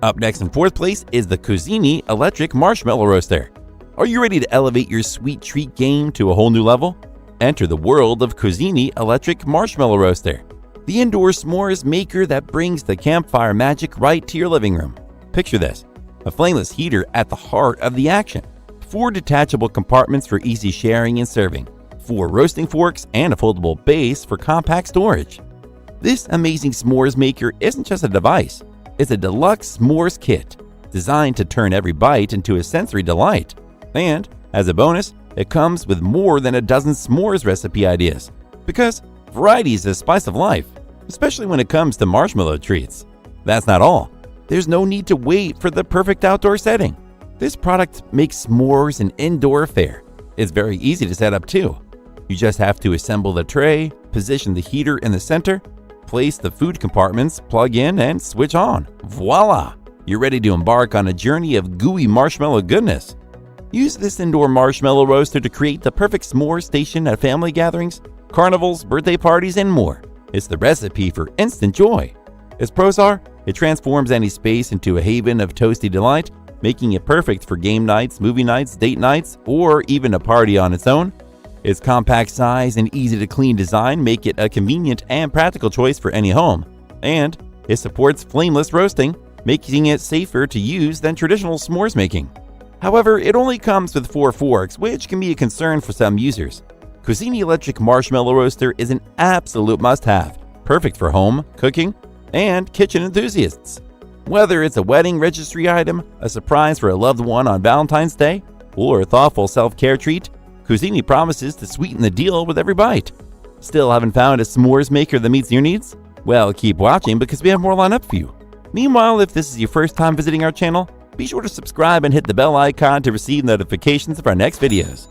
Up next in fourth place is the Kusini Electric Marshmallow Roaster. Are you ready to elevate your sweet treat game to a whole new level? Enter the world of Kusini Electric Marshmallow Roaster, the indoor s'mores maker that brings the campfire magic right to your living room. Picture this: a flameless heater at the heart of the action, 4 detachable compartments for easy sharing and serving, 4 roasting forks, and a foldable base for compact storage. This amazing s'mores maker isn't just a device, it's a deluxe s'mores kit designed to turn every bite into a sensory delight. And as a bonus, it comes with more than a dozen s'mores recipe ideas, because variety is the spice of life, especially when it comes to marshmallow treats. That's not all. There's no need to wait for the perfect outdoor setting. This product makes s'mores an indoor affair. It's very easy to set up too. You just have to assemble the tray, position the heater in the center, place the food compartments, plug in, and switch on. Voila! You're ready to embark on a journey of gooey marshmallow goodness. Use this indoor marshmallow roaster to create the perfect s'more station at family gatherings, carnivals, birthday parties, and more. It's the recipe for instant joy. Its pros are, it transforms any space into a haven of toasty delight, making it perfect for game nights, movie nights, date nights, or even a party on its own. Its compact size and easy-to-clean design make it a convenient and practical choice for any home. And it supports flameless roasting, making it safer to use than traditional s'mores making. However, it only comes with 4 forks, which can be a concern for some users. Kusini Electric Marshmallow Roaster is an absolute must-have, perfect for home, cooking, and kitchen enthusiasts. Whether it's a wedding registry item, a surprise for a loved one on Valentine's Day, or a thoughtful self-care treat, Kusini promises to sweeten the deal with every bite. Still haven't found a s'mores maker that meets your needs? Well, keep watching because we have more lined up for you. Meanwhile, if this is your first time visiting our channel, be sure to subscribe and hit the bell icon to receive notifications of our next videos.